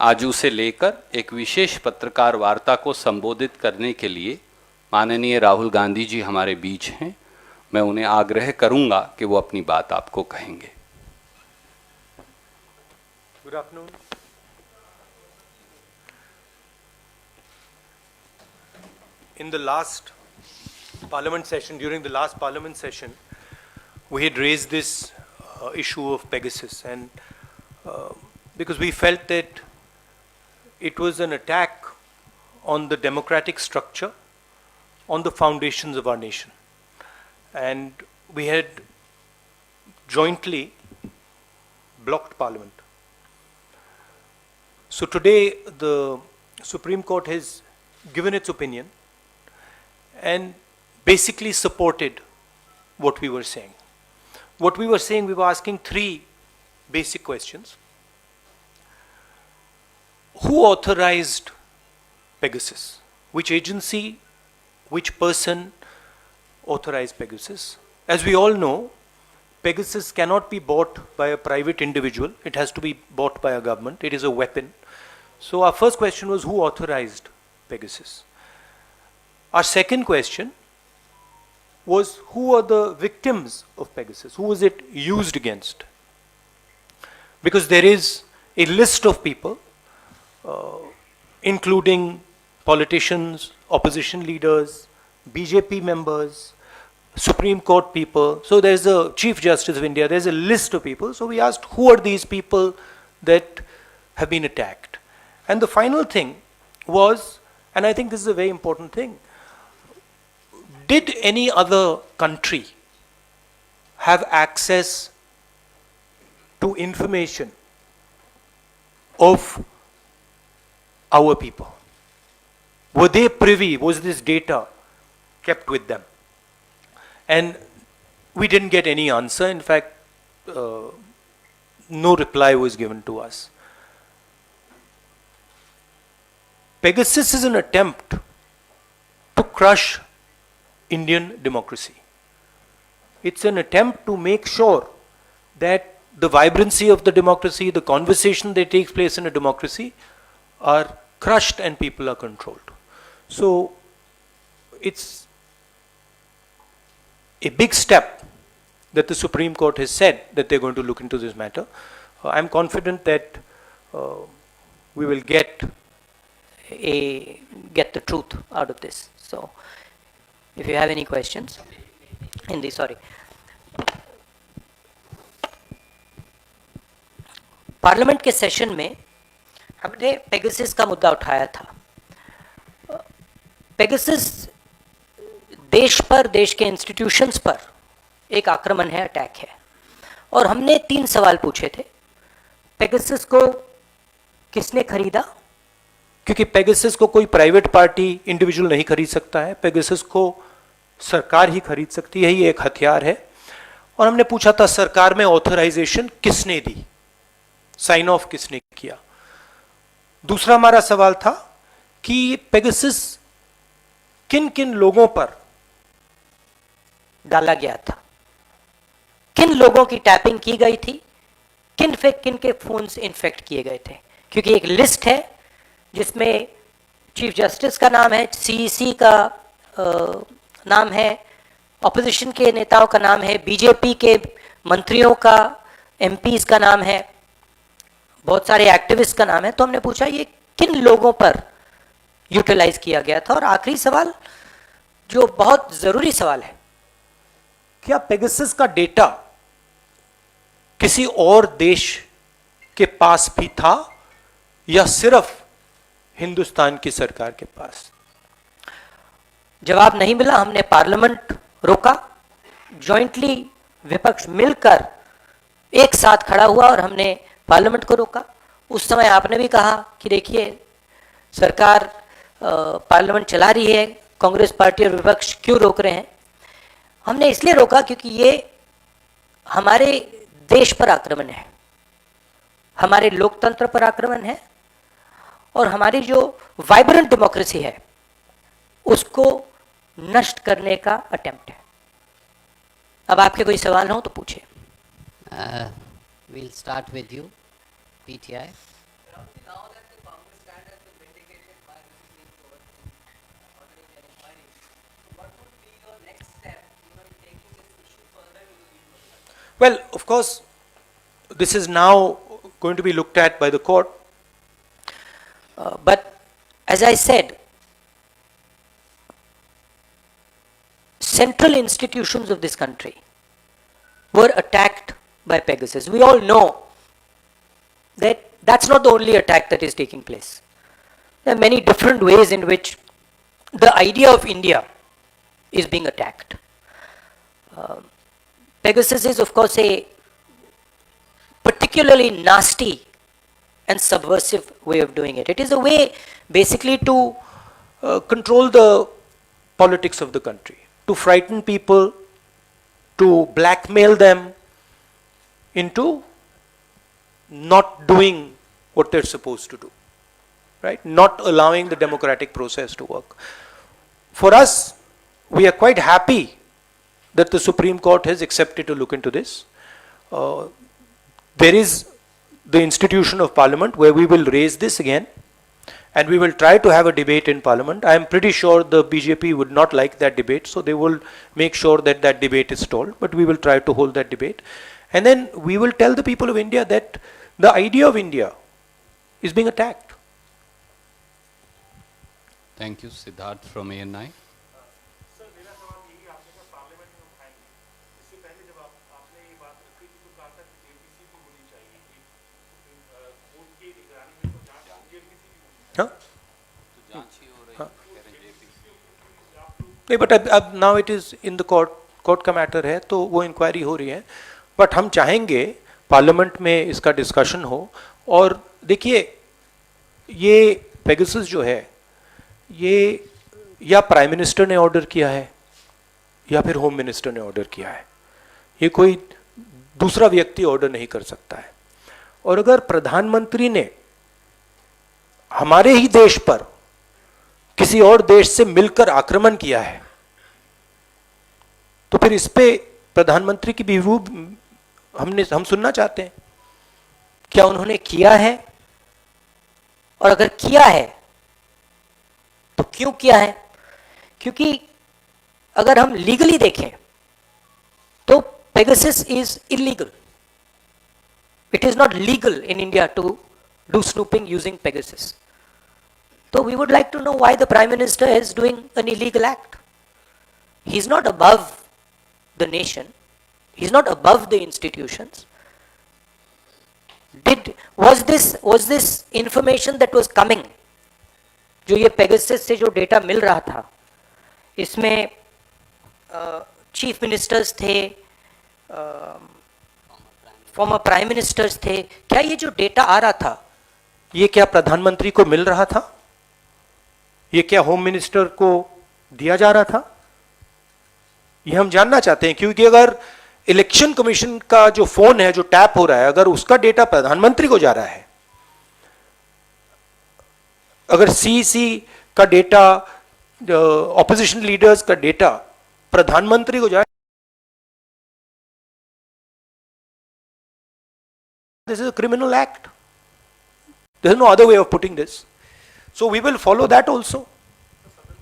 आज उसे लेकर एक विशेष पत्रकार वार्ता को संबोधित करने के लिए माननीय राहुल गांधी जी हमारे बीच हैं। मैं उन्हें आग्रह करूंगा कि वो अपनी बात आपको कहेंगे। Good afternoon. In the last parliament session, during the last parliament session, we had raised this issue of Pegasus, and because we felt that it was an attack on the democratic structure, on the foundations of our nation. And we had jointly blocked Parliament. So today the Supreme Court has given its opinion and basically supported what we were saying. What we were saying, we were asking three basic questions. Who authorized Pegasus? Which agency, which person authorized Pegasus? As we all know, Pegasus cannot be bought by a private individual. It has to be bought by a government. It is a weapon. So our first question was, who authorized Pegasus? Our second question was, who are the victims of Pegasus? Who was it used against? Because there is a list of people, including politicians, opposition leaders, BJP members, Supreme Court people. So there's a Chief Justice of India, there's a list of people. So we asked, who are these people that have been attacked? And the final thing was, and I think this is a very important thing, did any other country have access to information of our people? Were they privy? Was this data kept with them? And we didn't get any answer. In fact, no reply was given to us. Pegasus is an attempt to crush Indian democracy. It's an attempt to make sure that the vibrancy of the democracy, the conversation that takes place in a democracy are crushed and people are controlled. So it's a big step that the Supreme Court has said that they're going to look into this matter. I'm confident that we will get the truth out of this. So if you have any questions, Hindi, sorry. Parliament के session में हमने Pegasus का मुद्दा उठाया था। Pegasus देश पर, देश के इंस्टीट्यूशंस पर एक आक्रमण है, अटैक है। और हमने 3 सवाल पूछे थे। पेगासस को किसने खरीदा? क्योंकि पेगासस को कोई प्राइवेट पार्टी, इंडिविजुअल नहीं खरीद सकता है। पेगासस को सरकार ही खरीद सकती है, ये एक हथियार है। और हमने पूछा था, सरकार में ऑथराइजेशन किसने दी, साइन ऑफ किसने किया? दूसरा हमारा सवाल था कि पेगासस किन किन लोगों पर डाला गया था, किन लोगों की टैपिंग की गई थी, किन के फोन्स इन्फेक्ट किए गए थे। क्योंकि एक लिस्ट है जिसमें चीफ जस्टिस का नाम है, सीईसी का नाम है, ऑपोजिशन के नेताओं का नाम है, बीजेपी के मंत्रियों का, एमपीज का नाम है, बहुत सारे एक्टिविस्ट का नाम है। तो हमने पूछा ये किन लोगों पर यूटिलाइज किया गया था। और आखिरी सवाल, जो बहुत जरूरी सवाल है, क्या पेगासस का डेटा किसी और देश के पास भी था या सिर्फ हिंदुस्तान की सरकार के पास? जवाब नहीं मिला। हमने पार्लियामेंट रोका, जॉइंटली विपक्ष मिलकर एक साथ खड़ा हुआ और हमने पार्लियामेंट को रोका। उस समय आपने भी कहा कि देखिए सरकार पार्लियामेंट चला रही है, कांग्रेस पार्टी और विपक्ष क्यों रोक रहे हैं? हमने इसलिए रोका क्योंकि ये हमारे देश पर आक्रमण है, हमारे लोकतंत्र पर आक्रमण है और हमारी जो वाइब्रेंट डेमोक्रेसी है उसको नष्ट करने का अटेम्प्ट है। अब आपके कोई सवाल हो तो पूछिए। We'll start with you, PTI. Well, of course, this is now going to be looked at by the court. But as I said, central institutions of this country were attacked by Pegasus. We all know that that's not the only attack that is taking place. There are many different ways in which the idea of India is being attacked. Pegasus is, of course, a particularly nasty and subversive way of doing it. It is a way basically to Control the politics of the country, to frighten people, to blackmail them into not doing what they're supposed to do, right? Not allowing the democratic process to work. For us, we are quite happy that the Supreme Court has accepted to look into this. There is the institution of Parliament where we will raise this again, and we will try to have a debate in Parliament. I am pretty sure the BJP would not like that debate, so they will make sure that that debate is stalled, but we will try to hold that debate. And then we will tell the people of India that the idea of India is being attacked. Thank you, Siddharth from ANI. Huh? नहीं, but अब now it is in the court, court का matter है, तो वो inquiry हो रही है. But हम चाहेंगे पार्लियामेंट में इसका डिस्कशन हो. और देखिए, ये पेगासस जो है, ये या प्राइम मिनिस्टर ने ऑर्डर किया है या फिर होम मिनिस्टर ने ऑर्डर किया है. ये कोई दूसरा व्यक्ति ऑर्डर नहीं कर सकता है. और अगर प्रधानमंत्री ने हमारे ही देश पर किसी और देश से मिलकर आक्रमण किया है, तो फिर इस पे प्रधानमंत्री की भी व्यू हम सुनना चाहते हैं. क्या उन्होंने किया है, और अगर किया है तो क्यों किया है? क्योंकि अगर हम लीगली देखें तो Pegasus is illegal. It is not legal in India to do snooping using Pegasus. So we would like to know why the Prime Minister is doing an illegal act. He's not above the nation. He's not above the institutions. Was this information that was coming, जो ये Pegasus से जो data मिल रहा था, इसमें chief ministers थे, former prime ministers थे, क्या ये जो डेटा आ रहा था, ये क्या प्रधानमंत्री को मिल रहा था? ये क्या होम मिनिस्टर को दिया जा रहा था? ये हम जानना चाहते हैं. क्योंकि अगर इलेक्शन कमीशन का जो फोन है, जो टैप हो रहा है, अगर उसका डेटा प्रधानमंत्री को जा रहा है, अगर सीईसी का डेटा, ऑपोजिशन लीडर्स का डेटा प्रधानमंत्री को जाए, this is a criminal act. There is no other way of putting this. So we will follow that also.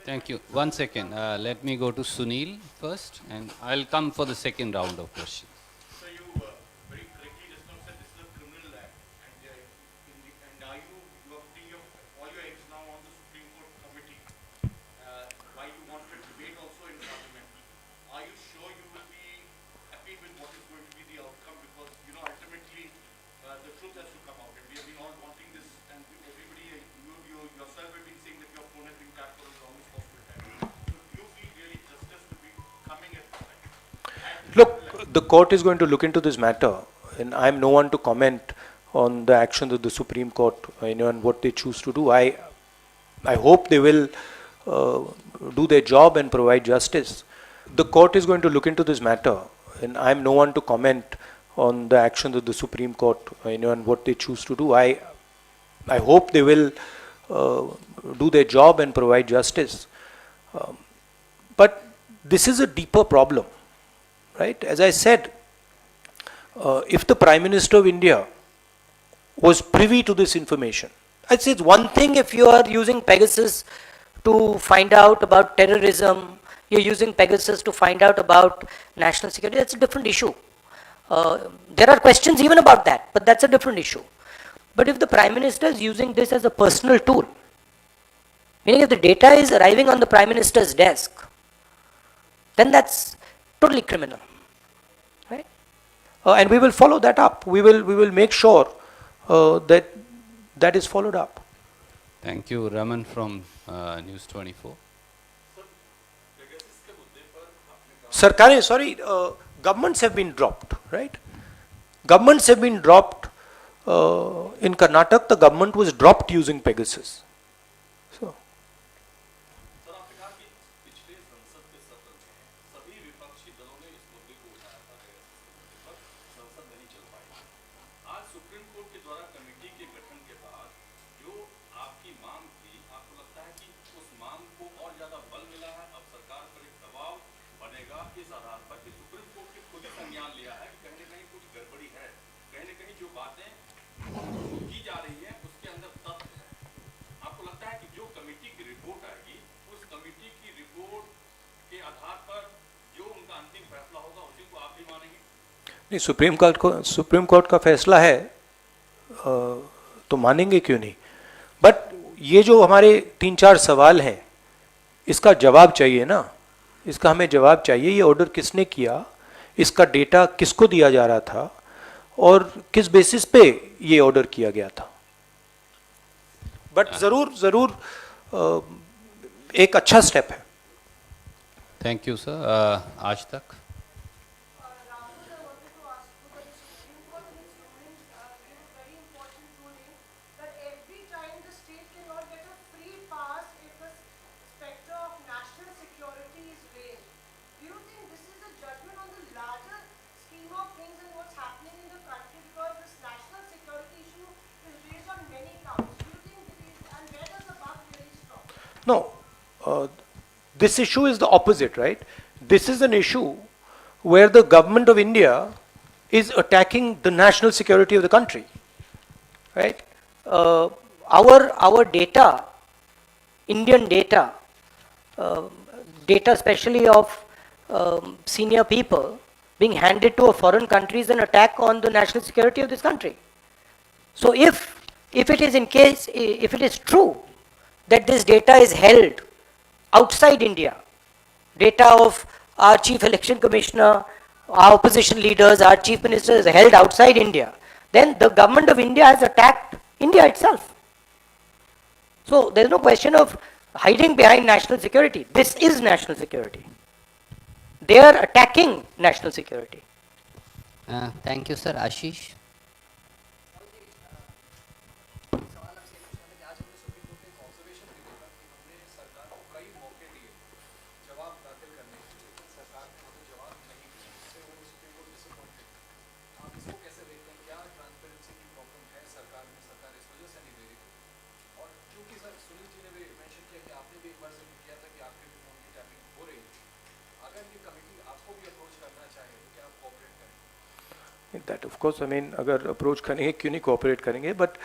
Thank you. 1 second. Let me go to Sunil first, and I'll come for the second round of questions. So you very correctly just now said this is a criminal act, and are you are putting all your eggs now on the Supreme Court committee? Why you wanted debate also in Parliament? Are you sure you will be happy with what is going to be the outcome? Because ultimately the truth has to come out, and we have been all wanting this, and everybody, you yourself have been saying that your phone has been tapped for as long as possible time. So do you feel really justice will be coming at this time? Look, the court is going to look into this matter, and I am no one to comment on the actions of the Supreme Court, and what they choose to do. I hope they will do their job and provide justice. The court is going to look into this matter, and I am no one to comment on the actions of the Supreme Court, and what they choose to do. I hope they will do their job and provide justice. But this is a deeper problem, right? As I said, if the Prime Minister of India was privy to this information, I'd say it's one thing if you are using Pegasus to find out about terrorism, you're using Pegasus to find out about national security, that's a different issue. There are questions even about that, but that's a different issue. But if the Prime Minister is using this as a personal tool, meaning if the data is arriving on the Prime Minister's desk, then that's totally criminal, right? And we will follow that up. We will make sure that is followed up. Thank you, Raman from News 24. Sarkarein, sorry, governments have been dropped, right? Governments have been dropped. In Karnataka, the government was dropped using Pegasus. So, sir आपने कहा कि पिछले संसद के सत्र में सभी विपक्षी दलों ने इस मुद्दे को उठाया था पर संसद नहीं चल पाई। आज सुप्रीम कोर्ट के द्वारा कमेटी के गठन के बाद जो आपकी मांग थी, आपको लगता है कि उस मांग को और ज्यादा बल मिला है? अब सरकार पर एक दबाव बनेगा इस आधार पर कि सुप्रीम कोर्ट ने खुद ही संज्ञान लिया है कि कहीं न कहीं कुछ गड़बड़ी है, कहीं न कहीं जो बातें की जा रही है उसके अंदर तथ्य है। आपको लगता है कि जो कमेटी की रिपोर्ट आएगी उस कमेटी की रिपोर्ट के आधार पर जो उनका अंतिम फैसला होगा उसी को आप भी मानेंगे? नहीं, सुप्रीम कोर्ट का फैसला है तो मानेंगे क्यों नहीं। बट ये जो हमारे 3-4 सवाल हैं, इसका जवाब चाहिए ना, इसका हमें जवाब चाहिए। ये ऑर्डर किसने किया, इसका डेटा किसको दिया जा रहा था और किस बेसिस पे ये ऑर्डर किया गया था। बट जरूर एक अच्छा स्टेप है। Thank you sir. आज तक Rahul, I wanted to ask you that the Supreme Court in its ruling gave a very important ruling that every time the state cannot get a free pass if the specter of national security is raised. Do you think this is a judgment on the larger scheme of things and what's happening in the country, because this national security issue is raised on many counts? Do you think it is, and where does the buck really stop? No, this issue is the opposite, right? This is an issue where the government of India is attacking the national security of the country, right? Our data, Indian data, data especially of senior people being handed to a foreign country is an attack on the national security of this country. So if it is if it is true that this data is held outside India, data of our chief election commissioner, our opposition leaders, our chief minister is held outside India, then the government of India has attacked India itself. So there is no question of hiding behind national security. This is national security. They are attacking national security. Thank you, sir. Ashish. That of course, I mean, अगर approach करेंगे क्यों नहीं cooperate करेंगे, but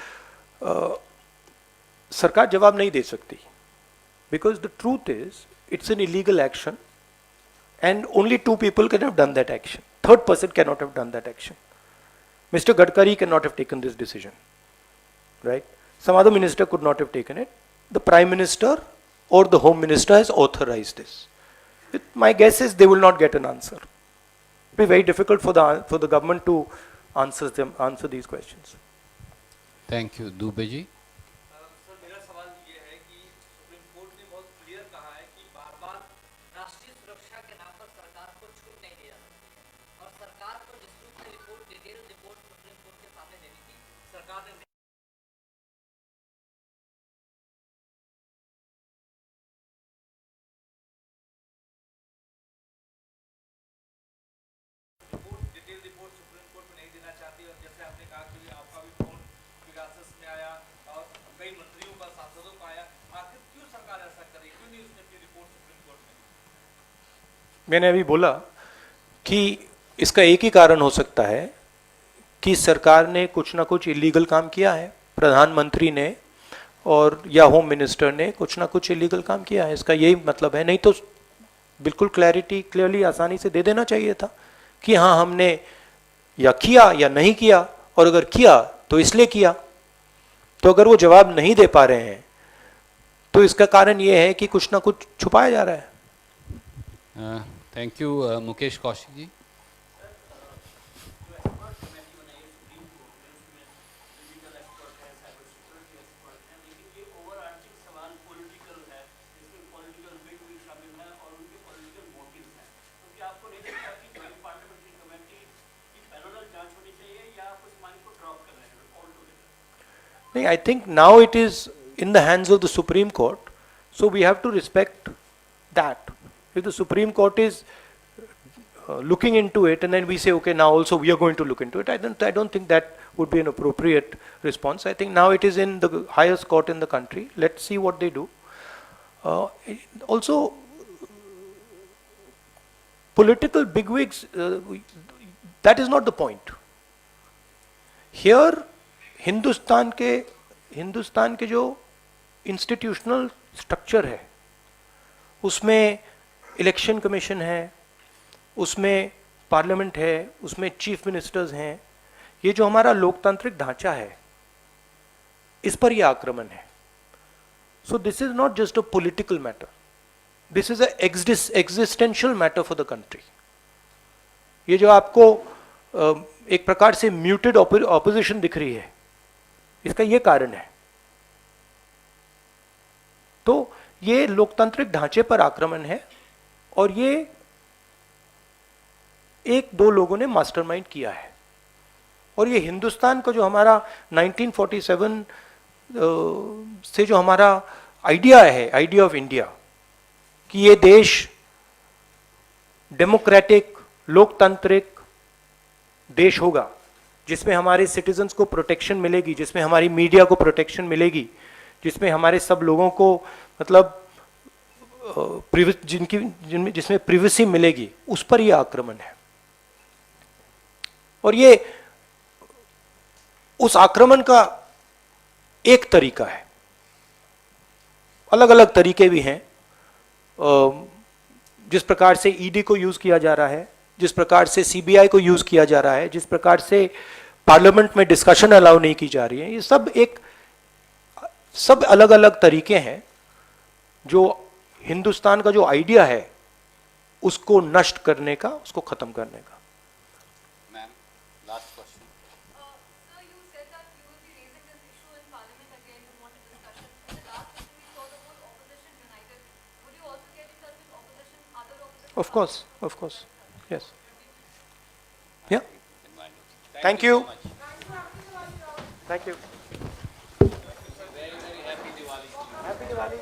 सरकार जवाब नहीं दे सकती, because the truth is it's an illegal action and only 2 people can have done that action. Third person cannot have done that action. Mr. Gadkari cannot have taken this decision, right? Some other minister could not have taken it. The Prime Minister or the Home Minister has authorized this. My guess is they will not get an answer. It will be very difficult for the government to answer these questions. Thank you. Dubey ji. Sir मेरा सवाल ये है कि supreme court ने बहुत clear कहा है कि बार-बार राष्ट्रीय सुरक्षा के नाम पर सरकार को छूट नहीं दी जा सकती है, और सरकार को जिस रूप में report detail report supreme court के सामने देनी थी, सरकार ने डिटेल रिपोर्ट सुप्रीम कोर्ट में नहीं देना चाहती। और जैसे आपने कहा कि आपका भी फोन पेगासस में आया और कई मंत्रियों का, सांसदों का आया, आखिर क्यों सरकार ऐसा करे, क्यों नहीं उसने अपनी रिपोर्ट सुप्रीम कोर्ट में दी? मैंने अभी बोला कि इसका एक ही कारण हो सकता है कि सरकार ने कुछ ना कुछ इलीगल काम किया है, प्रधानमंत्री ने और या होम मिनिस्टर ने कुछ ना कुछ इलीगल काम किया है, इसका यही मतलब है। नहीं तो बिल्कुल क्लियरली आसानी से दे देना चाहिए था कि हाँ, हमने या किया या नहीं किया, और अगर किया तो इसलिए किया। तो अगर वो जवाब नहीं दे पा रहे हैं तो इसका कारण ये है कि कुछ ना कुछ छुपाया जा रहा है। Thank you Mukesh Kaushik ji. नहीं, I think now it is in the hands of the Supreme Court, so we have to respect that. If the Supreme Court is looking into it, and then we say, okay, now also we are going to look into it, I don't think that would be an appropriate response. I think now it is in the highest court in the country. Let's see what they do. Also, political bigwigs, that is not the point. Here, Hindustan के जो institutional structure है, उसमें election commission है, उसमें parliament है, उसमें chief ministers हैं, ये जो हमारा लोकतांत्रिक ढांचा है, इस पर यह आक्रमण है। So this is not just a political matter, this is a existential matter for the country. ये जो आपको एक प्रकार से म्यूटेड ऑपोजिशन दिख रही है, इसका ये कारण है। तो ये लोकतांत्रिक ढांचे पर आक्रमण है, और ये एक दो लोगों ने मास्टरमाइंड किया है। और ये हिंदुस्तान का जो हमारा 1947 से जो हमारा आइडिया है, आइडिया ऑफ इंडिया, कि ये देश डेमोक्रेटिक लोकतांत्रिक देश होगा, जिसमें हमारे सिटीजन्स को प्रोटेक्शन मिलेगी, जिसमें हमारी मीडिया को प्रोटेक्शन मिलेगी, जिसमें हमारे सब लोगों को मतलब जिसमें प्रिवेसी मिलेगी, उस पर यह आक्रमण है। और ये उस आक्रमण का एक तरीका है, अलग अलग तरीके भी हैं। जिस प्रकार से ईडी को यूज किया जा रहा है, जिस प्रकार से सीबीआई को यूज किया जा रहा है, जिस प्रकार से पार्लियामेंट में डिस्कशन अलाउ नहीं की जा रही है, ये सब अलग अलग तरीके हैं जो हिंदुस्तान का जो आइडिया है उसको नष्ट करने का, उसको खत्म करने का। Ma'am, last question. Sir, you said that you will be raising this issue in Parliament again to want a discussion. In the last session, we saw the whole opposition united. Would you also get in touch with opposition, other opposition? Of course, yes. Yeah. Thank you. Thank you. Very, very happy Diwali. Happy Diwali.